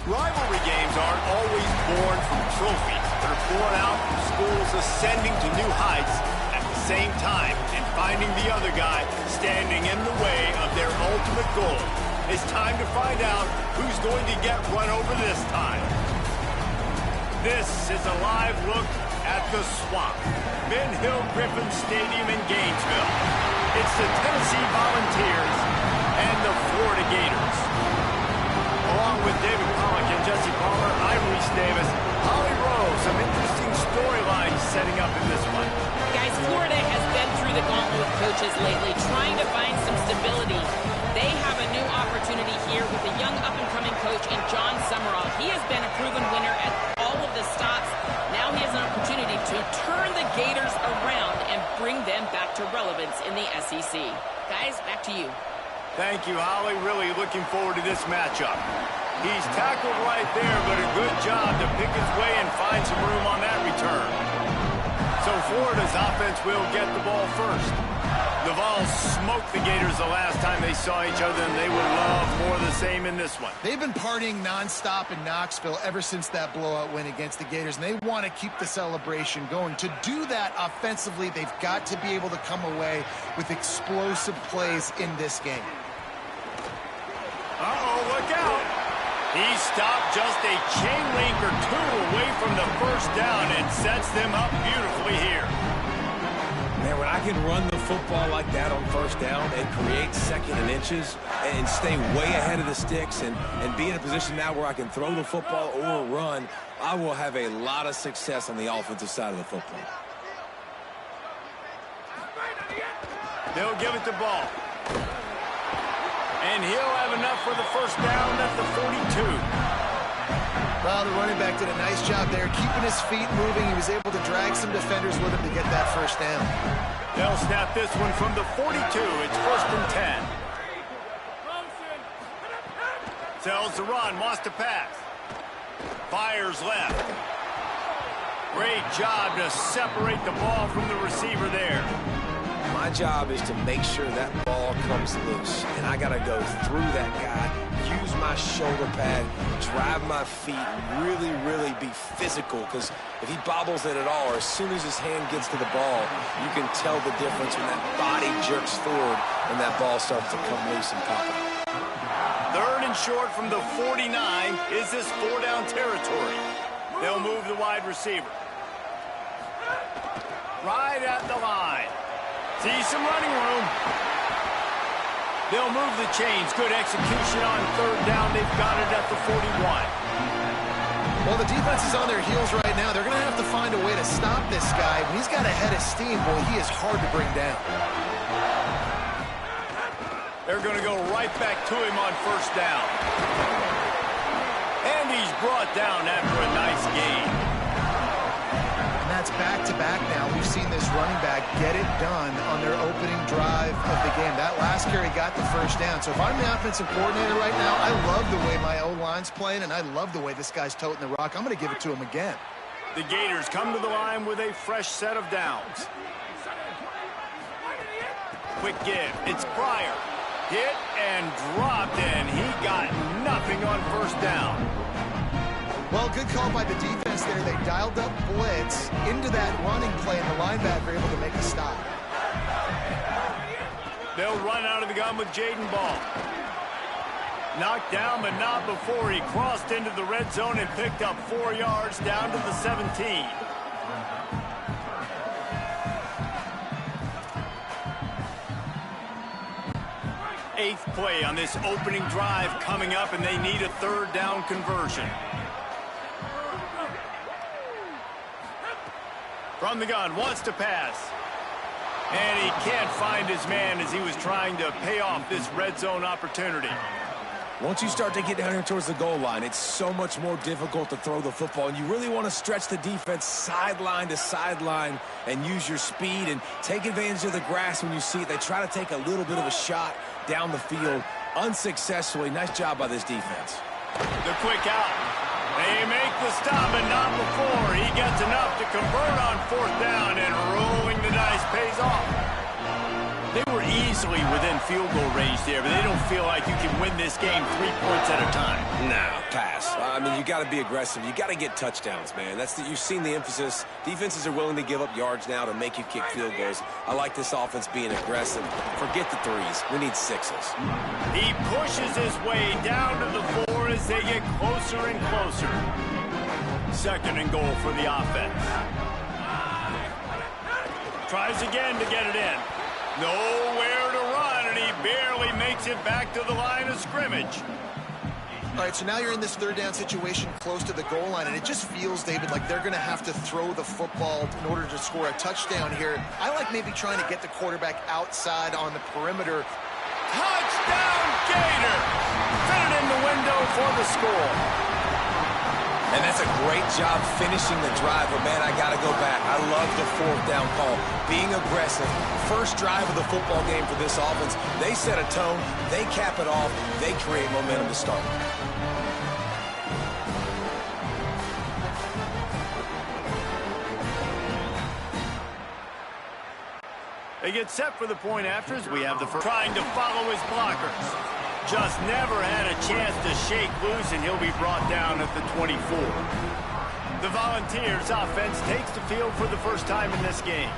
Rivalry games aren't always born from trophies. They're born out from schools ascending to new heights at the same time and finding the other guy standing in the way of their ultimate goal. It's time to find out who's going to get run over this time. This is a live look at the Swamp, Ben Hill Griffin Stadium in Gainesville. It's the Tennessee Volunteers and the Florida Gators. Along with David Pollack and Jesse Palmer, I'm Reese Davis. Holly Rowe, some interesting storylines setting up in this one. Guys, Florida has been through the gauntlet with coaches lately, trying to find some stability. They have a new opportunity here with a young up-and-coming coach in John Summerall. He has been a proven winner at all of the stops. Now he has an opportunity to turn the Gators around and bring them back to relevance in the SEC. Guys, back to you. Thank you, Holly. Really looking forward to this matchup. He's tackled right there, but a good job to pick his way and find some room on that return. So Florida's offense will get the ball first. The Vols smoked the Gators the last time they saw each other, and they would love more of the same in this one. They've been partying nonstop in Knoxville ever since that blowout win against the Gators, and they want to keep the celebration going. To do that offensively, they've got to be able to come away with explosive plays in this game. Uh-oh, look out. He stopped just a chain link or two away from the first down and sets them up beautifully here. Man, when I can run the football like that on first down and create second and inches and stay way ahead of the sticks and be in a position now where I can throw the football or run, I will have a lot of success on the offensive side of the football. They'll give it the ball. And he'll have enough for the first down at the 42. Well, the running back did a nice job there, keeping his feet moving. He was able to drag some defenders with him to get that first down. They'll snap this one from the 42. It's first and 10. Tells to run, wants to pass. Fires left. Great job to separate the ball from the receiver there. My job is to make sure that ball comes loose, and I got to go through that guy, use my shoulder pad, drive my feet, really, really be physical, because if he bobbles it at all, or as soon as his hand gets to the ball, you can tell the difference when that body jerks forward and that ball starts to come loose and pop out. Third and short from the 49. Is this four-down territory? They'll move the wide receiver. Right at the line. See some running room. They'll move the chains. Good execution on third down. They've got it at the 41. Well, the defense is on their heels right now. They're going to have to find a way to stop this guy. When he's got a head of steam, boy, he is hard to bring down. They're going to go right back to him on first down. And he's brought down after a nice gain. That's back-to-back now. We've seen this running back get it done on their opening drive of the game. That last carry got the first down. So if I'm the offensive coordinator right now, I love the way my O-line's playing, and I love the way this guy's toting the rock. I'm going to give it to him again. The Gators come to the line with a fresh set of downs. Quick give. It's Pryor. Hit and dropped, and he got nothing on first down. Well, good call by the defense there. They dialed up blitz into that running play, and the linebacker able to make a stop. They'll run out of the gun with Jaden Ball. Knocked down, but not before he crossed into the red zone and picked up 4 yards down to the 17. Eighth play on this opening drive coming up, and they need a third down conversion. From the gun, wants to pass. And he can't find his man as he was trying to pay off this red zone opportunity. Once you start to get down here towards the goal line, it's so much more difficult to throw the football, and you really want to stretch the defense sideline to sideline and use your speed and take advantage of the grass when you see it. They try to take a little bit of a shot down the field unsuccessfully. Nice job by this defense. The quick out. They make the stop, but not before. He gets enough to convert on fourth down, and rolling the dice pays off. They were easily within field goal range there, but they don't feel like you can win this game 3 points at a time. No, pass. I mean, you got to be aggressive. You got to get touchdowns, man. You've seen the emphasis. Defenses are willing to give up yards now to make you kick field goals. I like this offense being aggressive. Forget the threes. We need sixes. He pushes his way down to the floor as they get closer and closer. 2nd and goal for the offense. Tries again to get it in. Nowhere to run, and he barely makes it back to the line of scrimmage. All right, so now you're in this 3rd down situation close to the goal line, and it just feels, David, like they're going to have to throw the football in order to score a touchdown here. I like maybe trying to get the quarterback outside on the perimeter. Touchdown, Gator! Fit it in the window for the score. And that's a great job finishing the drive, but man, I got to go back. I love the 4th down call. Being aggressive. First drive of the football game for this offense. They set a tone. They cap it off. They create momentum to start. They get set for the point after as we have the first. Trying to follow his blockers. Just never had a chance to shake loose, and he'll be brought down at the 24. The Volunteers offense takes the field for the first time in this game.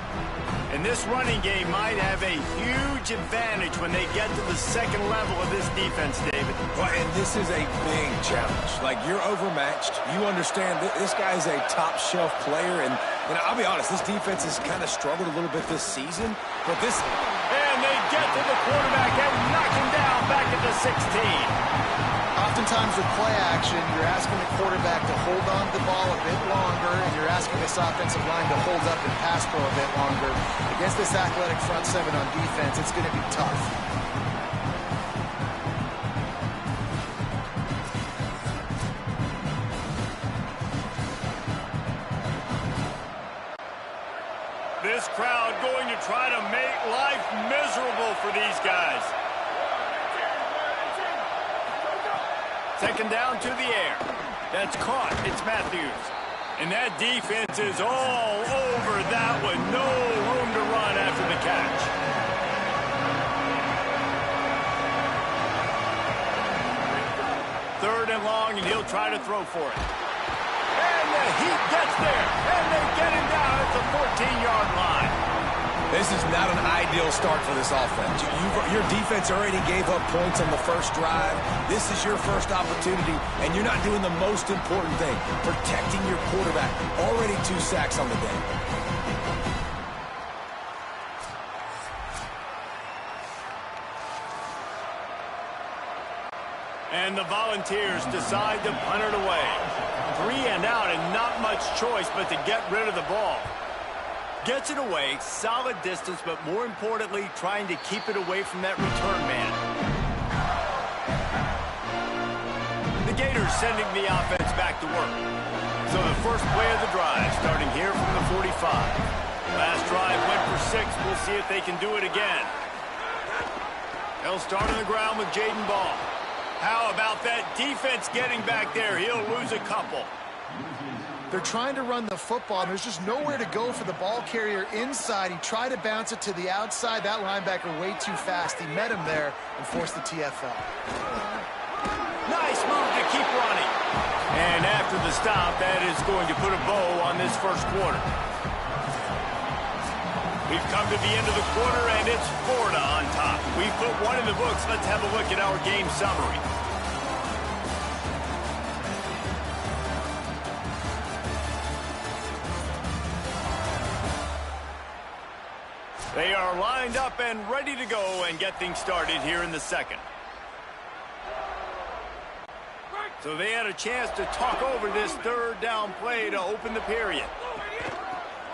And this running game might have a huge advantage when they get to the 2nd level of this defense, David. Well, and this is a big challenge. Like, you're overmatched. You understand this guy is a top-shelf player, and I'll be honest, this defense has kind of struggled a little bit this season, but this... And they get to the quarterback and knock him down back at the 16. Oftentimes with play action, you're asking the quarterback to hold on to the ball a bit longer, and you're asking this offensive line to hold up and pass pro a bit longer. Against this athletic front 7 on defense, it's going to be tough. This crowd going to try to make life miserable for these guys. 2nd down to the air. That's caught. It's Matthews. And that defense is all over that one. No room to run after the catch. Third and long, and he'll try to throw for it. And the heat gets there. And they get him down at the 14-yard line. This is not an ideal start for this offense. Your defense already gave up points on the first drive. This is your first opportunity, and you're not doing the most important thing, protecting your quarterback. Already 2 sacks on the day. And the Volunteers decide to punt it away. 3 and out, and not much choice but to get rid of the ball. Gets it away, solid distance, but more importantly, trying to keep it away from that return man. The Gators sending the offense back to work. So the first play of the drive, starting here from the 45. Last drive went for 6. We'll see if they can do it again. They'll start on the ground with Jaden Ball. How about that defense getting back there? He'll lose a couple. They're trying to run the football, and there's just nowhere to go for the ball carrier inside. He tried to bounce it to the outside. That linebacker way too fast. He met him there and forced the TFL. Nice move to keep running. And after the stop, that is going to put a bow on this first quarter. We've come to the end of the quarter, and it's Florida on top. We've put one in the books. Let's have a look at our game summary. They are lined up and ready to go and get things started here in the 2nd. So they had a chance to talk over this 3rd down play to open the period.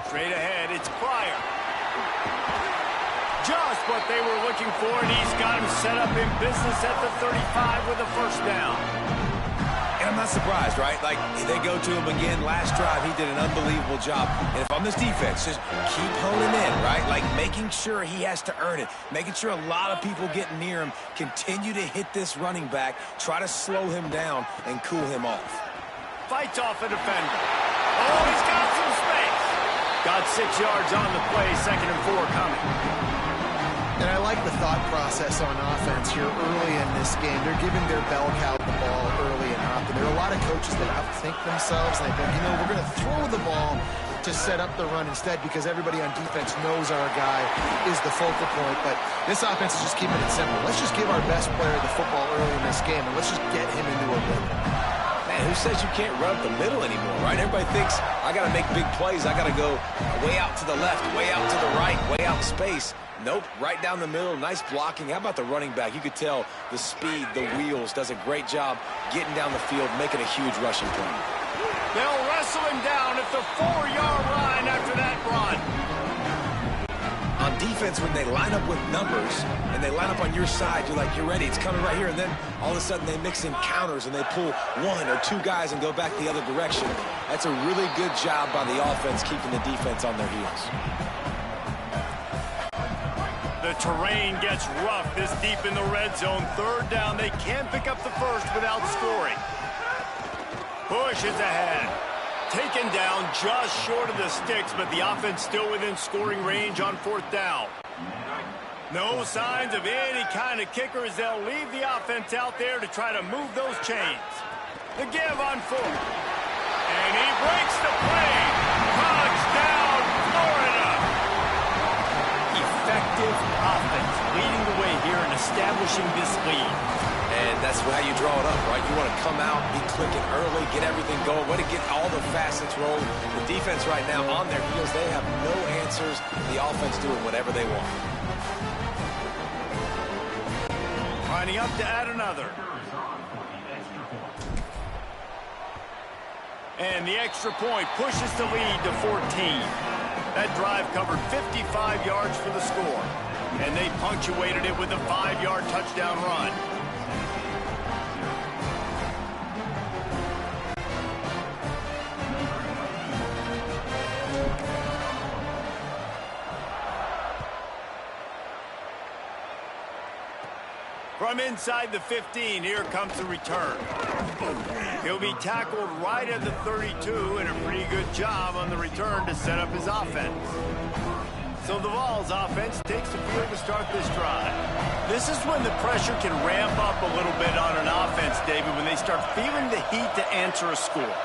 Straight ahead, it's Pryor. Just what they were looking for, and he's got him set up in business at the 35 with a first down. And I'm not surprised, right? Like, they go to him again. Last drive, he did an unbelievable job. And if I'm this defense, just keep honing in, right? Like, making sure he has to earn it. Making sure a lot of people get near him. Continue to hit this running back. Try to slow him down and cool him off. Fights off a defender. Oh, he's got some space. Got 6 yards on the play. 2nd and 4 coming. And I like like the thought process on offense here early in this game. They're giving their bell cow the ball early and often. There are a lot of coaches that outthink themselves, and they think, you know, we're going to throw the ball to set up the run instead because everybody on defense knows our guy is the focal point. But this offense is just keeping it simple. Let's just give our best player the football early in this game, and let's just get him into a rhythm. Man, who says you can't run up the middle anymore, right? Everybody thinks I got to make big plays. I got to go way out to the left, way out to the right, way out in space. Nope, right down the middle, nice blocking. How about the running back? You could tell the speed, the wheels, does a great job getting down the field, making a huge rushing play. They'll wrestle him down at the 4-yard line after that run. On defense, when they line up with numbers and they line up on your side, you're like, you're ready, it's coming right here. And then all of a sudden they mix in counters and they pull one or two guys and go back the other direction. That's a really good job by the offense keeping the defense on their heels. The terrain gets rough this deep in the red zone. Third down, they can't pick up the first without scoring. Bush is ahead. Taken down just short of the sticks, but the offense still within scoring range on fourth down. No signs of any kind of kickers. They'll leave the offense out there to try to move those chains. The give on fourth. And he breaks the play. Touchdown, Florida. Effective offense leading the way here and establishing this lead. And that's how you draw it up, right? You want to come out, be clicking early, get everything going, way to get all the facets rolling. The defense right now on their heels, they have no answers. The offense doing whatever they want. Lining up to add another. And the extra point pushes the lead to 14. That drive covered 55 yards for the score. And they punctuated it with a 5-yard touchdown run. From inside the 15, here comes the return. He'll be tackled right at the 32, and a pretty good job on the return to set up his offense. So the Vols offense takes the field to start this drive. This is when the pressure can ramp up a little bit on an offense, David, when they start feeling the heat to answer a score.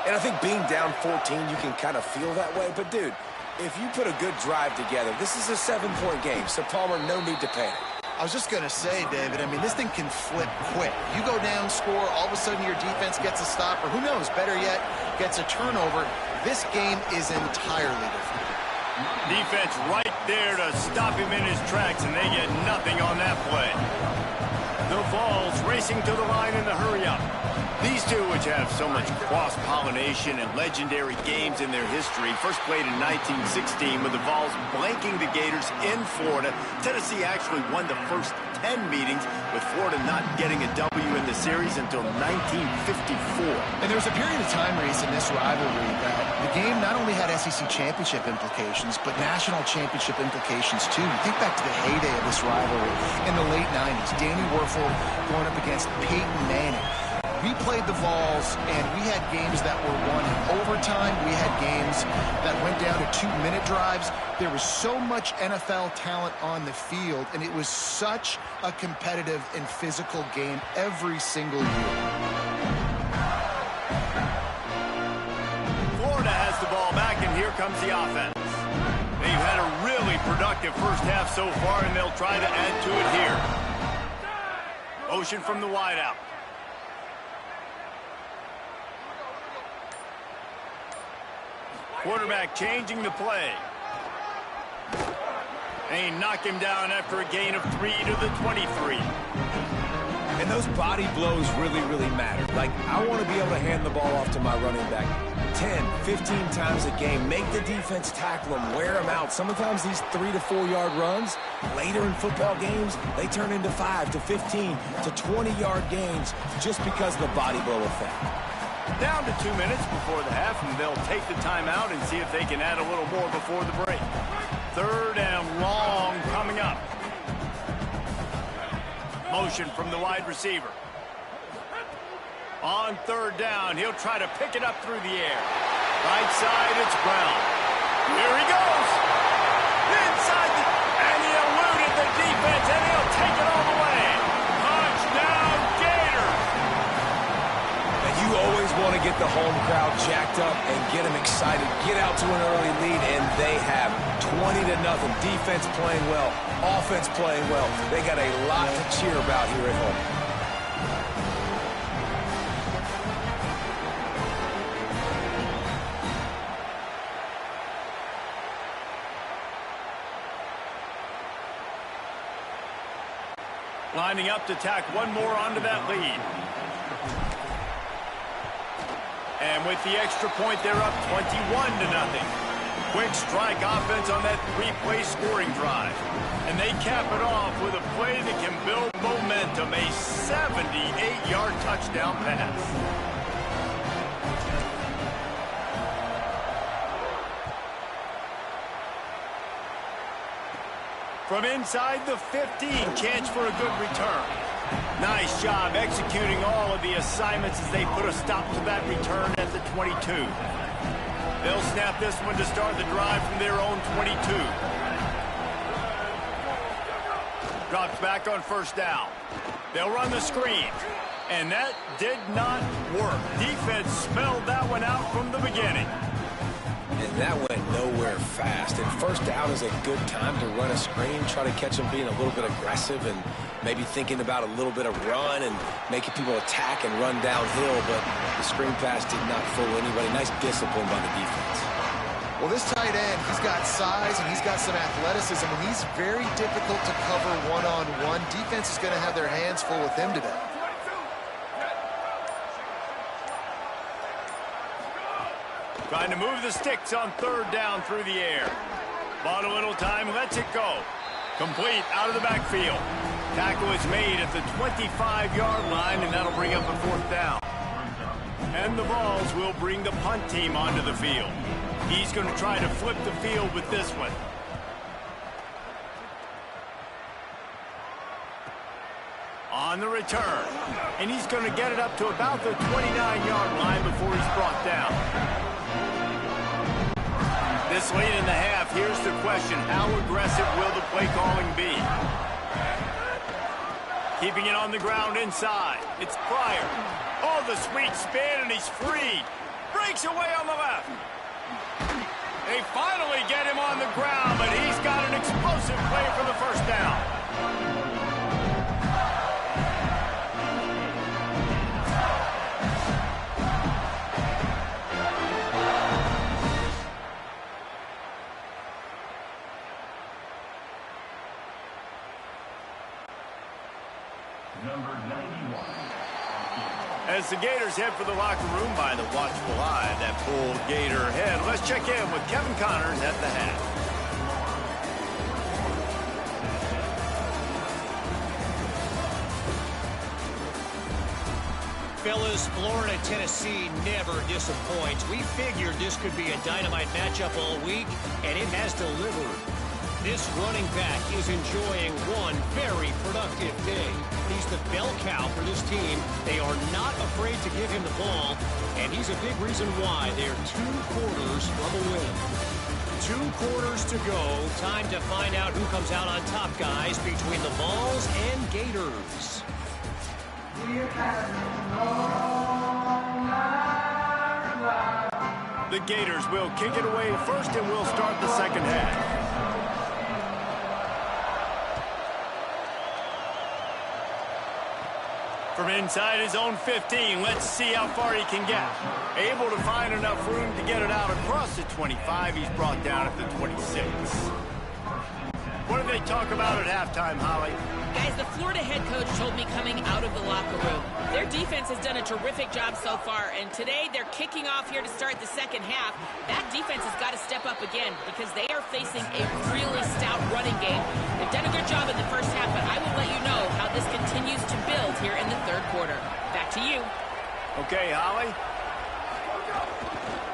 And I think being down 14, you can kind of feel that way. But, dude, if you put a good drive together, this is a 7-point game, so Palmer, no need to panic. I was just going to say, David, I mean, this thing can flip quick. You go down, score, all of a sudden your defense gets a stop, or who knows, better yet, gets a turnover. This game is entirely different. Defense right there to stop him in his tracks, and they get nothing on that play. The Vols racing to the line in the hurry-up. These two, which have so much cross-pollination and legendary games in their history, first played in 1916 with the Vols blanking the Gators in Florida. Tennessee actually won the first 10 meetings, with Florida not getting a W in the series until 1954. And there was a period of time, Reese, in this rivalry that the game not only had SEC championship implications, but national championship implications, too. Think back to the heyday of this rivalry in the late 90s. Danny Werfel going up against Peyton Manning. We played the Vols, and we had games that were won in overtime. We had games that went down to 2-minute drives. There was so much NFL talent on the field, and it was such a competitive and physical game every single year. Florida has the ball back, and here comes the offense. They've had a really productive first half so far, and they'll try to add to it here. Motion from the wideout. Quarterback changing the play. They knock him down after a gain of 3 to the 23. And those body blows really, really matter. Like, I want to be able to hand the ball off to my running back 10, 15 times a game. Make the defense tackle them, wear them out. Sometimes these 3 to 4 yard runs, later in football games, they turn into 5 to 15 to 20-yard gains just because of the body blow effect. Down to 2 minutes before the half, and they'll take the timeout and see if they can add a little more before the break. Third and long coming up. Motion from the wide receiver. On third down, he'll try to pick it up through the air. Right side, it's Brown. Here he goes. Inside, and he eluded the defense get the home crowd jacked up and get them excited, get out to an early lead, and they have 20-0. Defense playing well, offense playing well. They got a lot to cheer about here at home. Lining up to tack one more onto that lead. And with the extra point, they're up 21-0. Quick strike offense on that three-play scoring drive. And they cap it off with a play that can build momentum, a 78-yard touchdown pass. From inside the 15, chance for a good return. Nice job executing all of the assignments as they put a stop to that return at the 22. They'll snap this one to start the drive from their own 22. Drops back on first down. They'll run the screen. And that did not work. Defense smelled that one out from the beginning. And that went nowhere fast. And first down is a good time to run a screen, try to catch them being a little bit aggressive and maybe thinking about a little bit of run and making people attack and run downhill. But the screen pass did not fool anybody. Nice discipline by the defense. Well, this tight end, he's got size and he's got some athleticism, and he's very difficult to cover one-on-one. Defense is going to have their hands full with him today. Trying to move the sticks on third down through the air. Bought a little time, lets it go. Complete out of the backfield. Tackle is made at the 25-yard line, and that'll bring up a fourth down. And the Vols will bring the punt team onto the field. He's going to try to flip the field with this one. On the return. And he's going to get it up to about the 29-yard line before he's brought down. This late in the half, here's the question. How aggressive will the play calling be? Keeping it on the ground inside. It's Pryor. Oh, the sweet spin, and he's free. Breaks away on the left. They finally get him on the ground, but he's got an explosive play for the first down. As the Gators head for the locker room by the watchful eye, that full Gator head. Let's check in with Kevin Connors at the half. Fellas, Florida-Tennessee never disappoints. We figured this could be a dynamite matchup all week, and it has delivered. This running back is enjoying one very productive day. He's the bell cow for this team. They are not afraid to give him the ball, and he's a big reason why they're 2 quarters from a win. 2 quarters to go. Time to find out who comes out on top, guys, between the Vols and Gators. The Gators will kick it away first, and we'll start the second half. From inside his own 15, let's see how far he can get. Able to find enough room to get it out across the 25. He's brought down at the 26. What did they talk about at halftime, Holly? Guys, the Florida head coach told me coming out of the locker room, their defense has done a terrific job so far, and today they're kicking off here to start the second half. That defense has got to step up again because they are facing a really stout running game. They've done a good job in the first half, but I will let you know how this continues to build here in the third quarter. Back to you. Okay, Holly.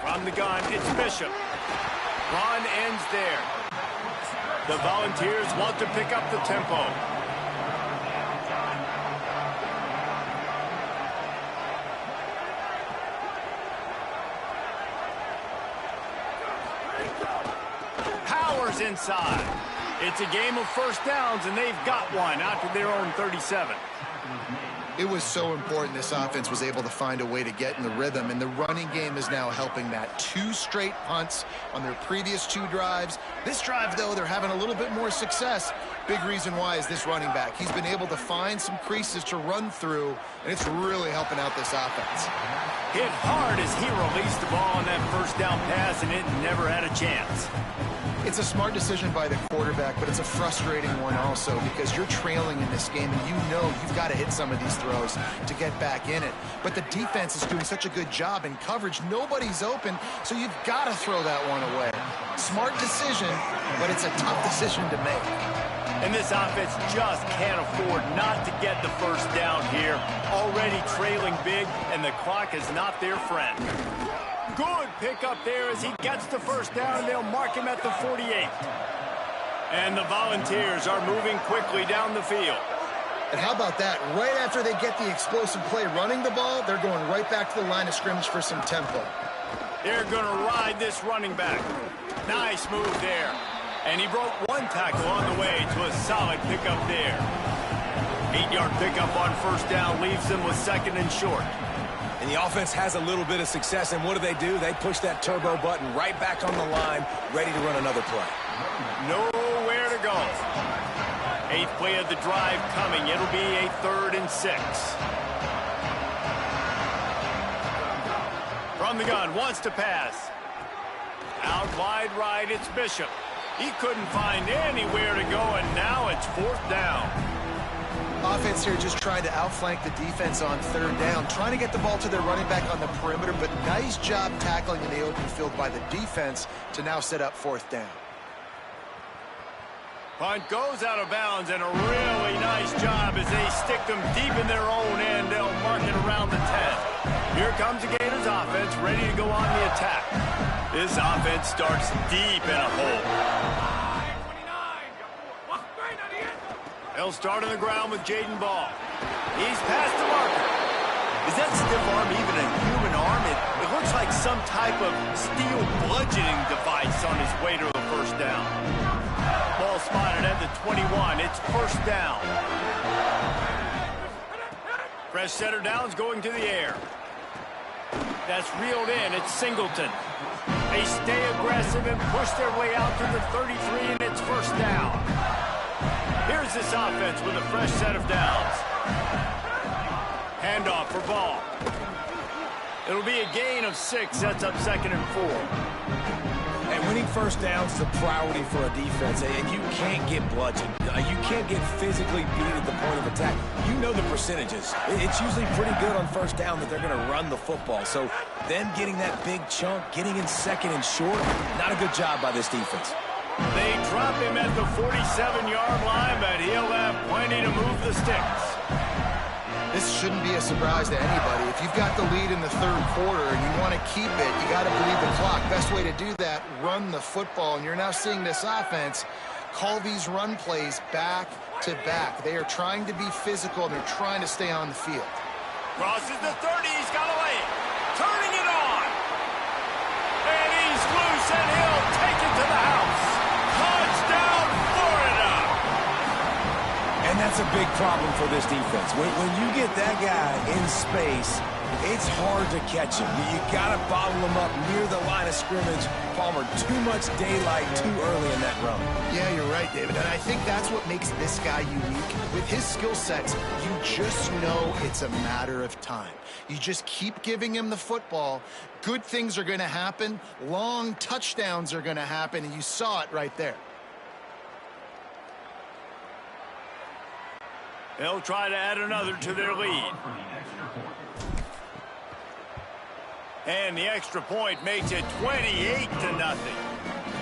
From the gun, it's Bishop. Run ends there. The Volunteers want to pick up the tempo. Powers inside. It's a game of first downs, and they've got one out to their own 37. It was so important this offense was able to find a way to get in the rhythm, and the running game is now helping that. 2 straight punts on their previous 2 drives. This drive, though, they're having a little bit more success. Big reason why is this running back. He's been able to find some creases to run through, and it's really helping out this offense. Hit hard as he released the ball on that first down pass, and it never had a chance. It's a smart decision by the quarterback, but it's a frustrating one also because you're trailing in this game, and you know you've got to hit some of these throws to get back in it. But the defense is doing such a good job in coverage. Nobody's open, so you've got to throw that one away. Smart decision, but it's a tough decision to make. And this offense just can't afford not to get the first down here. Already trailing big, and the clock is not their friend. Good pickup there as he gets the first down, and they'll mark him at the 48. And the Volunteers are moving quickly down the field. And how about that? Right after they get the explosive play running the ball, they're going right back to the line of scrimmage for some tempo. They're going to ride this running back. Nice move there. And he broke 1 tackle on the way to a solid pickup there. 8-yard pickup on first down leaves them with 2nd and short. And the offense has a little bit of success, and what do? They push that turbo button right back on the line, ready to run another play. Nowhere to go. 8th play of the drive coming. It'll be a 3rd and 6. From the gun, wants to pass. Out wide right, it's Bishop. He couldn't find anywhere to go, and now it's 4th down. Offense here just trying to outflank the defense on 3rd down, trying to get the ball to their running back on the perimeter, but nice job tackling in the open field by the defense to now set up 4th down. Punt goes out of bounds, and a really nice job as they stick them deep in their own end. They'll mark it around the 10. Here comes the Gators offense, ready to go on the attack. This offense starts deep in a hole. They'll start on the ground with Jaden Ball. He's past the marker. Is that stiff arm even a human arm? It looks like some type of steel bludgeoning device on his way to the first down. Ball spotted at the 21. It's first down. Fresh center downs going to the air. That's reeled in. It's Singleton. They stay aggressive and push their way out to the 33, and it's first down. Here's this offense with a fresh set of downs. Handoff for Ball. It'll be a gain of 6. Sets up 2nd and 4. And winning first downs is a priority for a defense, and you can't get bludgeoned. You can't get physically beat at the point of attack. You know the percentages. It's usually pretty good on first down that they're going to run the football. So them getting that big chunk, getting in 2nd and short, not a good job by this defense. They drop him at the 47-yard line, but he'll have plenty to move the sticks. This shouldn't be a surprise to anybody. If you've got the lead in the 3rd quarter and you want to keep it, you got to bleed the clock. Best way to do that, run the football. And you're now seeing this offense call these run plays back to back. They are trying to be physical, and they're trying to stay on the field. Crosses the 30. He's got to lay it. Turning it on. And he's loose, and he'll take it to the house. Touchdown, Florida! And that's a big problem for this defense. When you get that guy in space, it's hard to catch him. You got to bottle him up near the line of scrimmage. Palmer, too much daylight too early in that run. Yeah, you're right, David. And I think that's what makes this guy unique. With his skill sets, you just know it's a matter of time. You just keep giving him the football. Good things are going to happen. Long touchdowns are going to happen, and you saw it right there. They'll try to add another to their lead. And the extra point makes it 28-0.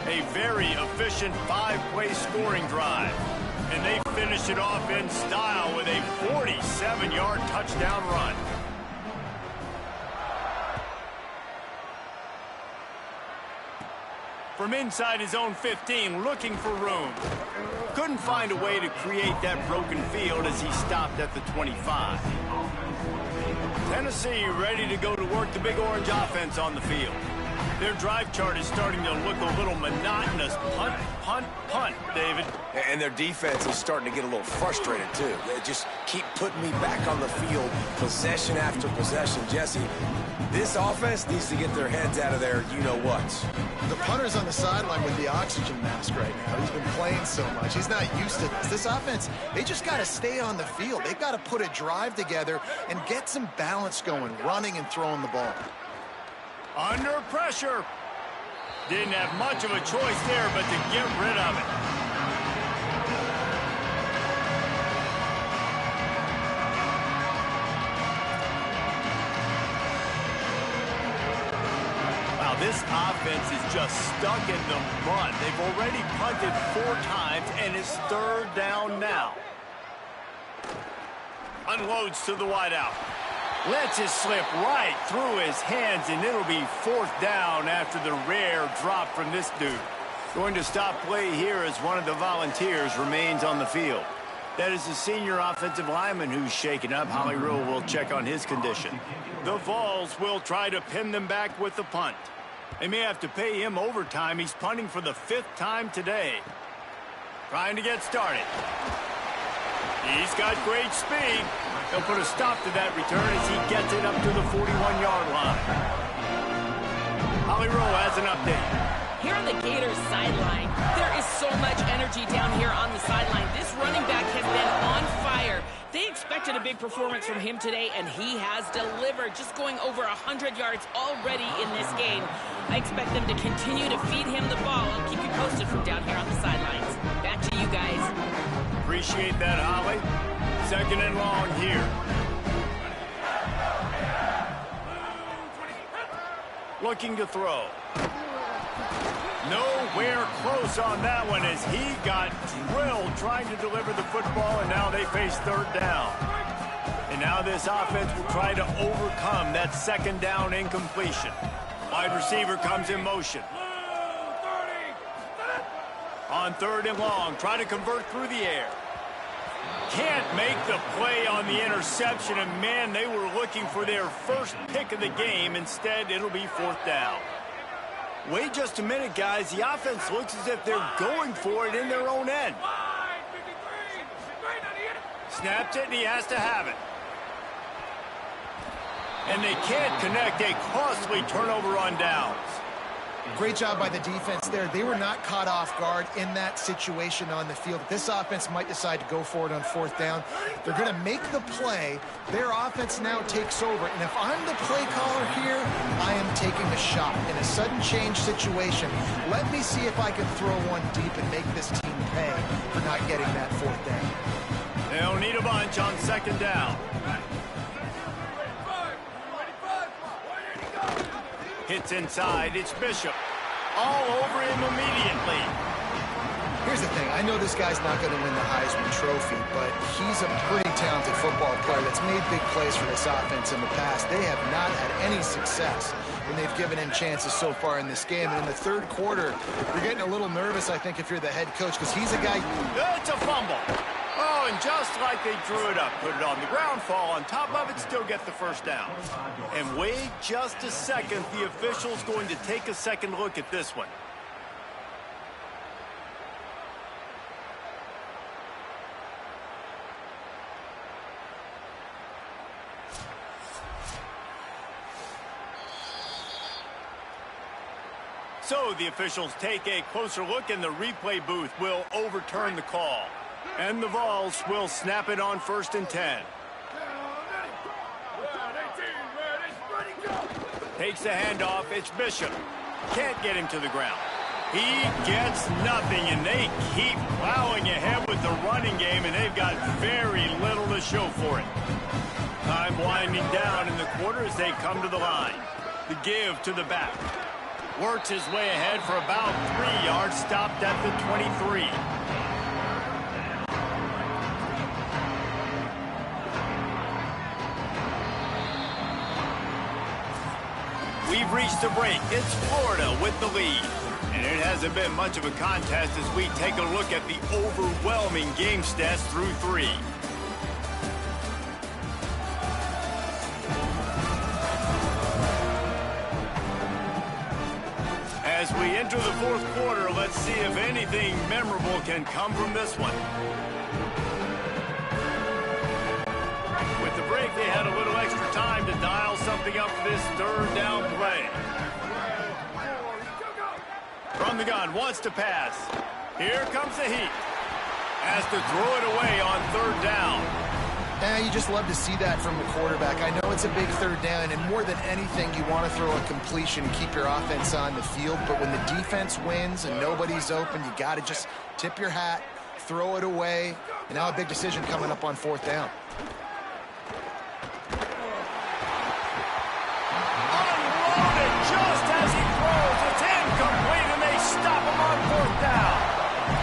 A very efficient 5-play scoring drive. And they finish it off in style with a 47-yard touchdown run. From inside his own 15, looking for room. Couldn't find a way to create that broken field as he stopped at the 25. Tennessee ready to go to work the Big Orange offense on the field. Their drive chart is starting to look a little monotonous. Punt, punt, punt, David. And their defense is starting to get a little frustrated, too. They just keep putting me back on the field, possession after possession. Jesse, this offense needs to get their heads out of their you-know-whats. The punter's on the sideline with the oxygen mask right now. He's been playing so much. He's not used to this. This offense, they just got to stay on the field. They've got to put a drive together and get some balance going, running and throwing the ball. Under pressure. Didn't have much of a choice there, but to get rid of it. Wow, this offense is just stuck in the mud. They've already punted 4 times, and it's 3rd down now. Unloads to the wideout. Lets it slip right through his hands, and it'll be 4th down after the rare drop from this dude. Going to stop play here as one of the Volunteers remains on the field. That is the senior offensive lineman who's shaken up. Holly Rule will check on his condition. The Vols will try to pin them back with the punt. They may have to pay him overtime. He's punting for the 5th time today. Trying to get started. He's got great speed. He'll put a stop to that return as he gets it up to the 41-yard line. Holly Rowe has an update. Here on the Gators sideline, there is so much energy down here on the sideline. This running back has been on fire. They expected a big performance from him today, and he has delivered, just going over 100 yards already in this game. I expect them to continue to feed him the ball. I'll keep you posted from down here on the sidelines. Back to you guys. Appreciate that, Holly. 2nd and long here. Looking to throw. Nowhere close on that one as he got drilled trying to deliver the football, and now they face 3rd down. And now this offense will try to overcome that 2nd down incompletion. Wide receiver comes in motion. On 3rd and long, try to convert through the air. Can't make the play on the interception, and man, they were looking for their first pick of the game. Instead, it'll be 4th down. Wait just a minute, guys. The offense looks as if they're going for it in their own end. Snapped it, and he has to have it. And they can't connect. A costly turnover on downs. Great job by the defense there. They were not caught off guard in that situation on the field. This offense might decide to go for it on 4th down. They're going to make the play. Their offense now takes over. And if I'm the play caller here, I am taking a shot. In a sudden change situation, let me see if I can throw one deep and make this team pay for not getting that 4th down. They'll need a bunch on 2nd down. Hits inside. It's Bishop. All over him immediately. Here's the thing. I know this guy's not going to win the Heisman Trophy, but he's a pretty talented football player that's made big plays for this offense in the past. They have not had any success when they've given him chances so far in this game. And in the 3rd quarter, you're getting a little nervous, I think, if you're the head coach, because he's a guy. It's a fumble. Oh, and just like they drew it up, put it on the ground, fall on top of it, still get the 1st down. And wait just a second. The official's going to take a second look at this one. So the officials take a closer look, and the replay booth will overturn the call. And the Vols will snap it on 1st and 10. Takes the handoff. It's Bishop. Can't get him to the ground. He gets nothing, and they keep plowing ahead with the running game, and they've got very little to show for it. Time winding down in the quarter as they come to the line. The give to the back. Works his way ahead for about 3 yards, stopped at the 23. We've reached the break. It's Florida with the lead. And it hasn't been much of a contest as we take a look at the overwhelming game stats through 3. we enter the fourth quarter, let's see if anything memorable can come from this one. With the break, they had a little extra time to dial something up for this third down play. From the gun, wants to pass. Here comes the heat. Has to throw it away on third down. You just love to see that from the quarterback. I know it's a big third down, and more than anything, you want to throw a completion and keep your offense on the field. But when the defense wins and nobody's open, you got to just tip your hat, throw it away. And now a big decision coming up on fourth down. Unloaded just as he throws. It's incomplete, and they stop him on fourth down.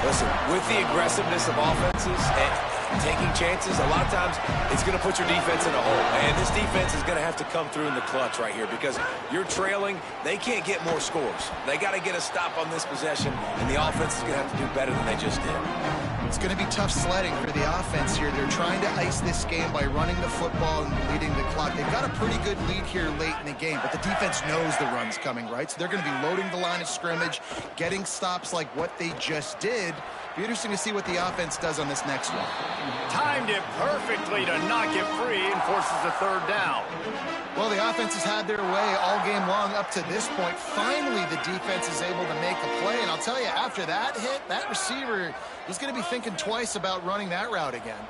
Listen, with the aggressiveness of offenses and taking chances, a lot of times it's going to put your defense in a hole. And this defense is going to have to come through in the clutch right here because you're trailing. They can't get more scores. They got to get a stop on this possession, and the offense is going to have to do better than they just did. It's going to be tough sledding for the offense here. They're trying to ice this game by running the football and leading the clock. They've got a pretty good lead here late in the game, but the defense knows the run's coming, right? So they're going to be loading the line of scrimmage, getting stops like what they just did. Be interesting to see what the offense does on this next one. Timed it perfectly to knock it free and forces a third down. Well, the offense has had their way all game long up to this point. Finally, the defense is able to make a play. And I'll tell you, after that hit, that receiver, he's going to be thinking twice about running that route again.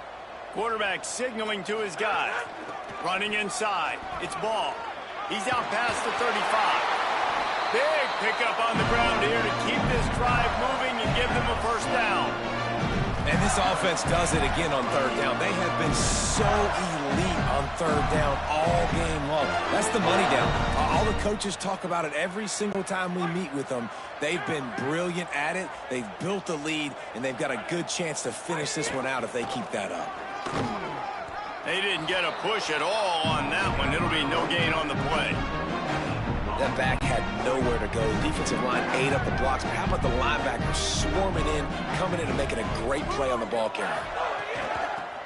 Quarterback signaling to his guy. Running inside. It's ball. He's out past the 35. Big pickup on the ground here to keep this drive moving and give them a first down. And this offense does it again on third down. They have been so elite on third down all game long. That's the money down. All the coaches talk about it every single time we meet with them. They've been brilliant at it. They've built the lead, and they've got a good chance to finish this one out if they keep that up. They didn't get a push at all on that one. It'll be no gain on the play. That back had nowhere to go. Defensive line ate up the blocks. But how about the linebackers swarming in, coming in and making a great play on the ball carrier?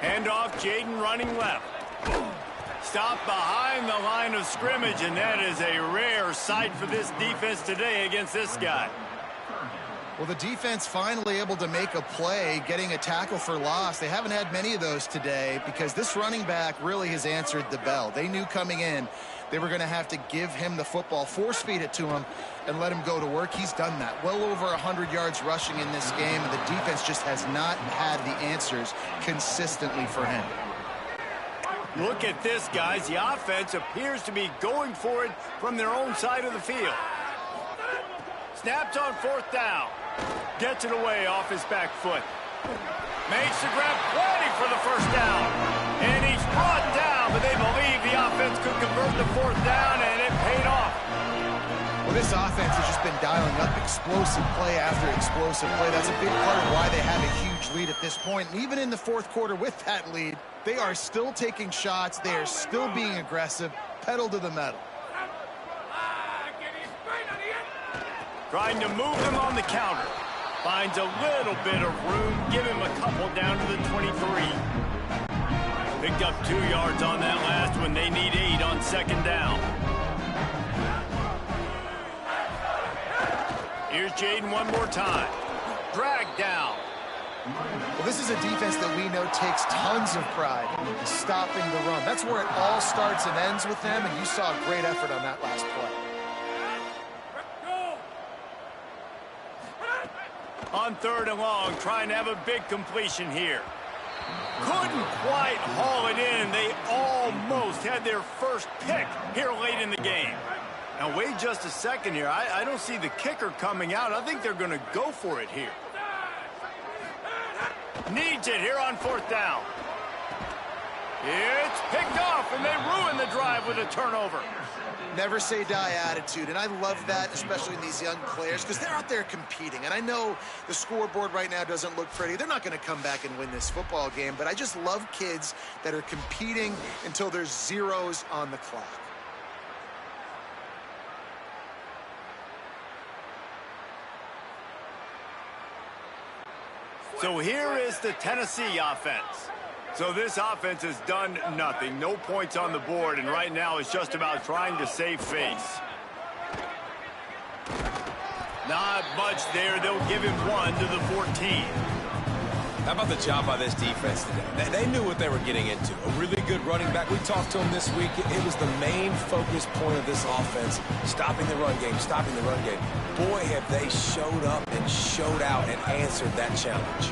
Handoff, Jaden running left. Stopped behind the line of scrimmage, and that is a rare sight for this defense today against this guy. Well, the defense finally able to make a play, getting a tackle for loss. They haven't had many of those today because this running back really has answered the bell. They knew coming in they were going to have to give him the football, force feed it to him, and let him go to work. He's done that. Well over 100 yards rushing in this game, and the defense just has not had the answers consistently for him. Look at this, guys. The offense appears to be going for it from their own side of the field. Snaps on fourth down. Gets it away off his back foot. Makes the grab, plenty for the first down. And he's brought down, but they believe the offense could convert the fourth down, and it paid off. Well, this offense has just been dialing up explosive play after explosive play. That's a big part of why they have a huge lead at this point. And even in the fourth quarter with that lead, they are still taking shots. They are still being aggressive, pedal to the metal. Trying to move them on the counter. Finds a little bit of room. Give him a couple down to the 23. Picked up 2 yards on that last one. They need 8 on second down. Here's Jaden one more time. Drag down. Well, this is a defense that we know takes tons of pride in stopping the run. That's where it all starts and ends with them, and you saw a great effort on that last play. On third and long, trying to have a big completion here. Couldn't quite haul it in. They almost had their first pick here late in the game. Now, wait just a second here. I don't see the kicker coming out. I think they're going to go for it here. Needs it here on fourth down. It's picked off, and they ruin the drive with a turnover. Never say die attitude, and I love that, especially in these young players, because they're out there competing. And I know the scoreboard right now doesn't look pretty. They're not going to come back and win this football game, but I just love kids that are competing until there's zeros on the clock. So here is the Tennessee offense. So this offense has done nothing. No points on the board, and right now it's just about trying to save face. Not much there. They'll give him 1 to the 14. How about the job by this defense today? They knew what they were getting into. A really good running back. We talked to him this week. It was the main focus point of this offense, stopping the run game, stopping the run game. Boy, have they showed up and showed out and answered that challenge.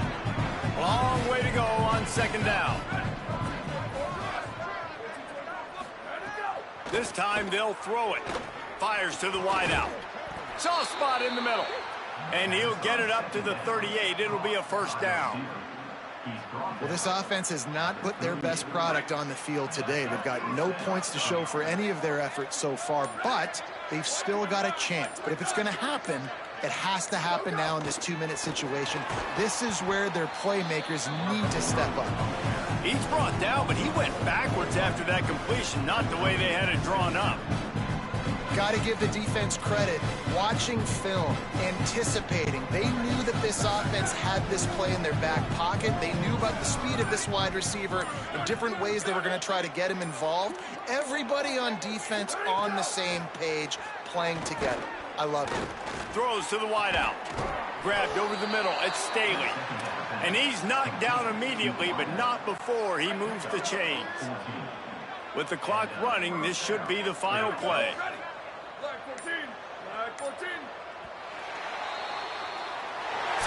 Long way to go on second down. This time they'll throw it. Fires to the wideout. Soft spot in the middle. And he'll get it up to the 38. It'll be a first down. Well, this offense has not put their best product on the field today. They've got no points to show for any of their efforts so far, but they've still got a chance. But if it's going to happen, it has to happen now in this 2-minute situation. This is where their playmakers need to step up. He's brought down, but he went backwards after that completion, not the way they had it drawn up. Got to give the defense credit. Watching film, anticipating. They knew that this offense had this play in their back pocket. They knew about the speed of this wide receiver and different ways they were going to try to get him involved. Everybody on defense on the same page, playing together. I love it. Throws to the wideout. Grabbed over the middle. It's Staley. And he's knocked down immediately, but not before he moves the chains. With the clock running, this should be the final play.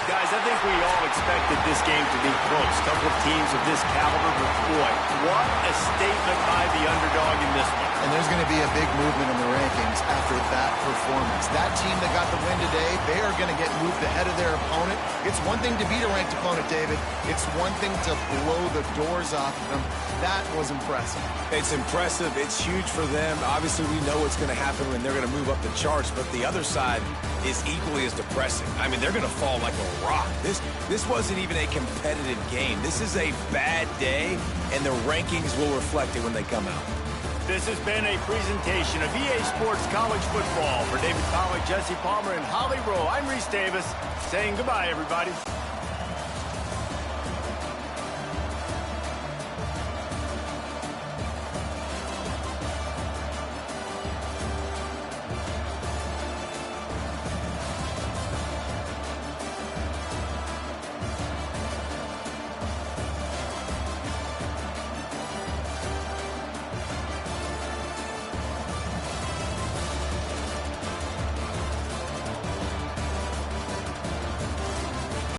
Guys, I think we all expected this game to be close. A couple of teams of this caliber, but boy, what a statement by the underdog in this one. And there's going to be a big movement in the rankings after that performance. That team that got the win today, they are going to get moved ahead of their opponent. It's one thing to beat a ranked opponent, David. It's one thing to blow the doors off of them. That was impressive. It's impressive. It's huge for them. Obviously, we know what's going to happen when they're going to move up the charts, but the other side is equally as depressing. I mean, they're going to fall like a rock. This wasn't even a competitive game. This is a bad day, and the rankings will reflect it when they come out. This has been a presentation of EA Sports College Football. For David Pollack, Jesse Palmer, and Holly Rowe, I'm Reese Davis saying goodbye, everybody.